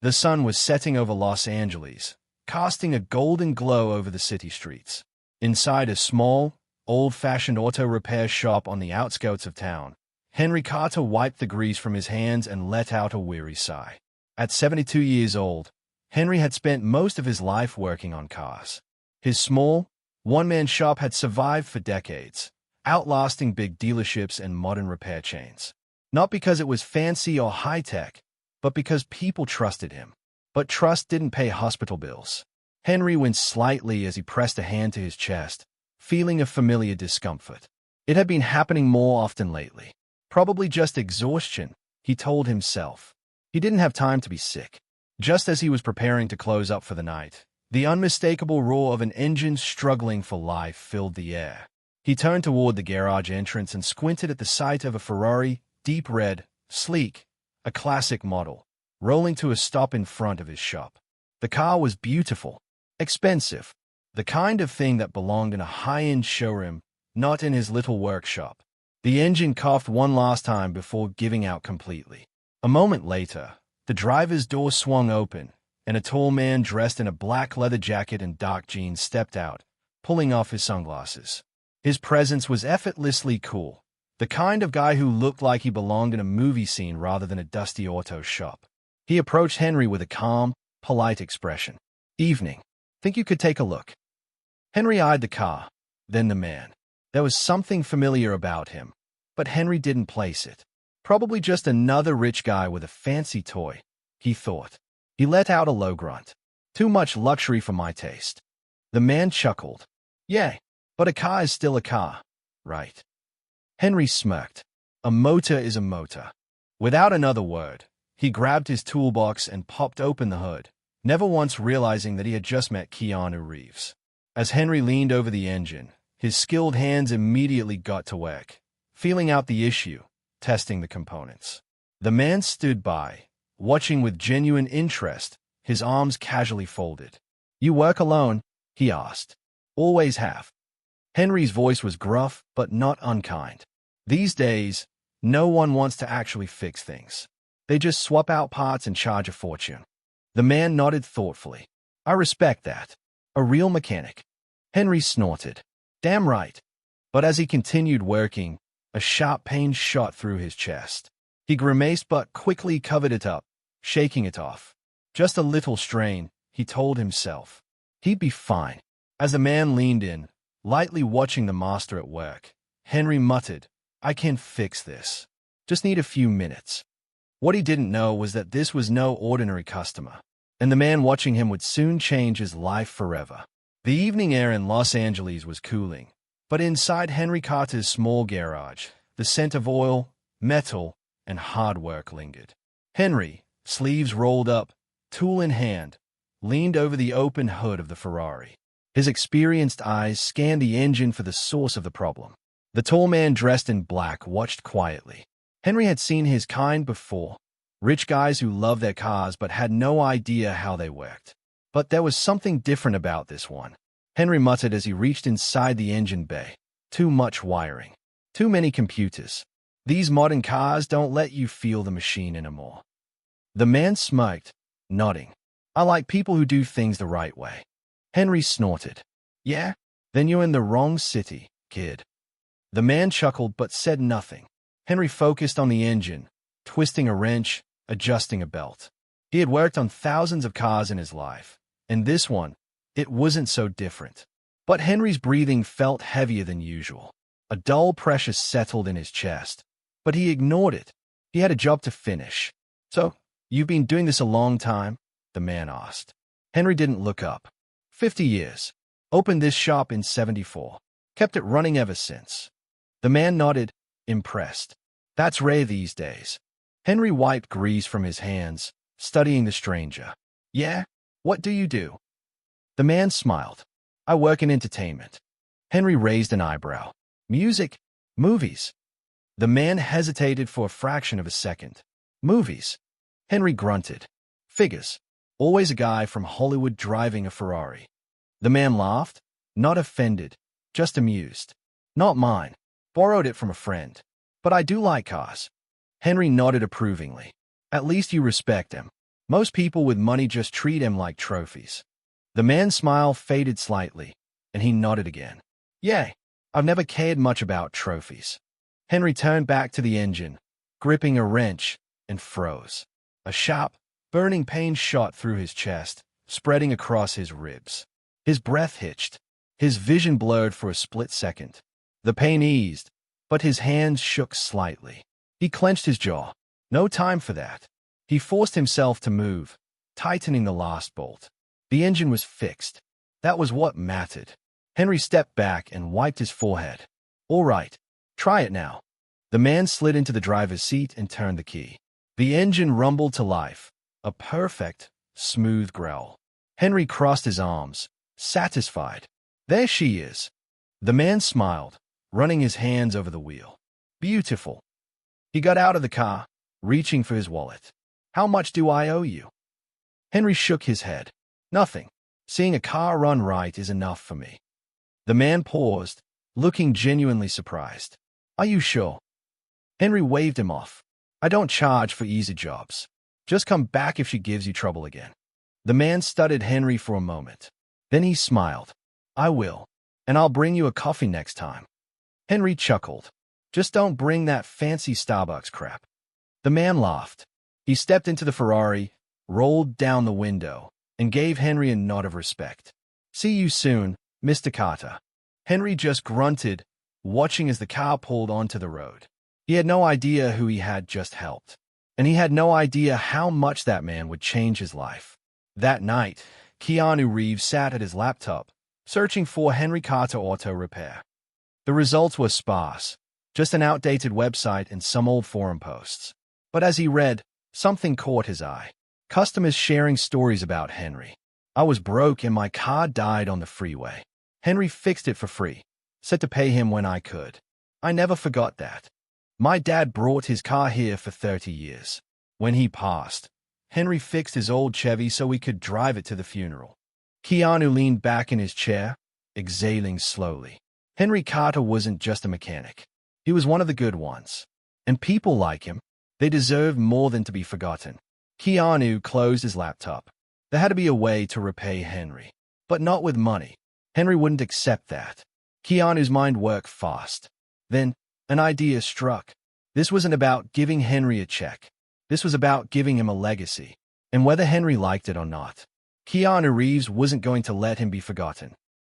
The sun was setting over Los Angeles, casting a golden glow over the city streets. Inside a small, old-fashioned auto repair shop on the outskirts of town, Henry Carter wiped the grease from his hands and let out a weary sigh. At 72 years old, Henry had spent most of his life working on cars. His small, one-man shop had survived for decades, outlasting big dealerships and modern repair chains. Not because it was fancy or high-tech, but because people trusted him. But trust didn't pay hospital bills. Henry winced slightly as he pressed a hand to his chest, feeling a familiar discomfort. It had been happening more often lately. Probably just exhaustion, he told himself. He didn't have time to be sick. Just as he was preparing to close up for the night, the unmistakable roar of an engine struggling for life filled the air. He turned toward the garage entrance and squinted at the sight of a Ferrari, deep red, sleek, a classic model, rolling to a stop in front of his shop. The car was beautiful, expensive, the kind of thing that belonged in a high-end showroom, not in his little workshop. The engine coughed one last time before giving out completely. A moment later, the driver's door swung open, and a tall man dressed in a black leather jacket and dark jeans stepped out, pulling off his sunglasses. His presence was effortlessly cool, the kind of guy who looked like he belonged in a movie scene rather than a dusty auto shop. He approached Henry with a calm, polite expression. "Evening. Think you could take a look?" Henry eyed the car, then the man. There was something familiar about him, but Henry didn't place it. Probably just another rich guy with a fancy toy, he thought. He let out a low grunt. Too much luxury for my taste. The man chuckled. "Yeah, but a car is still a car, right?" Henry smirked. "A motor is a motor." Without another word, he grabbed his toolbox and popped open the hood, never once realizing that he had just met Keanu Reeves. As Henry leaned over the engine, his skilled hands immediately got to work, feeling out the issue, testing the components. The man stood by, watching with genuine interest, his arms casually folded. "You work alone?" he asked. "Always have." Henry's voice was gruff, but not unkind. These days, no one wants to actually fix things. They just swap out parts and charge a fortune. The man nodded thoughtfully. "I respect that. A real mechanic." Henry snorted. "Damn right." But as he continued working, a sharp pain shot through his chest. He grimaced but quickly covered it up, shaking it off. Just a little strain, he told himself. He'd be fine. As the man leaned in, lightly watching the master at work, Henry muttered, "I can fix this. Just need a few minutes." What he didn't know was that this was no ordinary customer, and the man watching him would soon change his life forever. The evening air in Los Angeles was cooling, but inside Henry Carter's small garage, the scent of oil, metal, and hard work lingered. Henry, sleeves rolled up, tool in hand, leaned over the open hood of the Ferrari. His experienced eyes scanned the engine for the source of the problem. The tall man dressed in black watched quietly. Henry had seen his kind before, rich guys who loved their cars but had no idea how they worked. But there was something different about this one. Henry muttered as he reached inside the engine bay. Too much wiring. Too many computers. These modern cars don't let you feel the machine anymore. The man smirked, nodding. "I like people who do things the right way." Henry snorted. "Yeah? Then you're in the wrong city, kid." The man chuckled but said nothing. Henry focused on the engine, twisting a wrench, adjusting a belt. He had worked on thousands of cars in his life, and this one, it wasn't so different. But Henry's breathing felt heavier than usual. A dull pressure settled in his chest, but he ignored it. He had a job to finish. "So, you've been doing this a long time?" the man asked. Henry didn't look up. 50 years. Opened this shop in 74. Kept it running ever since." The man nodded, impressed. "That's rare these days." Henry wiped grease from his hands, studying the stranger. "Yeah? What do you do?" The man smiled. "I work in entertainment." Henry raised an eyebrow. "Music? Movies?" The man hesitated for a fraction of a second. "Movies?" Henry grunted. "Figures. Always a guy from Hollywood driving a Ferrari." The man laughed, not offended, just amused. "Not mine. Borrowed it from a friend. But I do like cars." Henry nodded approvingly. "At least you respect him." Most people with money just treat him like trophies. The man's smile faded slightly, and he nodded again. "Yeah, I've never cared much about trophies." Henry turned back to the engine, gripping a wrench, and froze. A sharp, burning pain shot through his chest, spreading across his ribs. His breath hitched. His vision blurred for a split second. The pain eased, but his hands shook slightly. He clenched his jaw. No time for that. He forced himself to move, tightening the last bolt. The engine was fixed. That was what mattered. Henry stepped back and wiped his forehead. "All right, try it now." The man slid into the driver's seat and turned the key. The engine rumbled to life, a perfect, smooth growl. Henry crossed his arms, satisfied. "There she is." The man smiled, running his hands over the wheel. "Beautiful." He got out of the car, reaching for his wallet. "How much do I owe you?" Henry shook his head. "Nothing. Seeing a car run right is enough for me." The man paused, looking genuinely surprised. "Are you sure?" Henry waved him off. "I don't charge for easy jobs. Just come back if she gives you trouble again." The man studied Henry for a moment. Then he smiled. "I will, and I'll bring you a coffee next time." Henry chuckled. "Just don't bring that fancy Starbucks crap." The man laughed. He stepped into the Ferrari, rolled down the window, and gave Henry a nod of respect. "See you soon, Mr. Carter." Henry just grunted, watching as the car pulled onto the road. He had no idea who he had just helped, and he had no idea how much that man would change his life. That night, Keanu Reeves sat at his laptop, searching for Henry Carter Auto Repair. The results were sparse, just an outdated website and some old forum posts. But as he read, something caught his eye. Customers sharing stories about Henry. "I was broke and my car died on the freeway. Henry fixed it for free. Said to pay him when I could. I never forgot that. My dad brought his car here for 30 years. When he passed, Henry fixed his old Chevy so we could drive it to the funeral." Keanu leaned back in his chair, exhaling slowly. Henry Carter wasn't just a mechanic. He was one of the good ones. And people like him, they deserve more than to be forgotten. Keanu closed his laptop. There had to be a way to repay Henry. But not with money. Henry wouldn't accept that. Keanu's mind worked fast. Then, an idea struck. This wasn't about giving Henry a check. This was about giving him a legacy. And whether Henry liked it or not, Keanu Reeves wasn't going to let him be forgotten.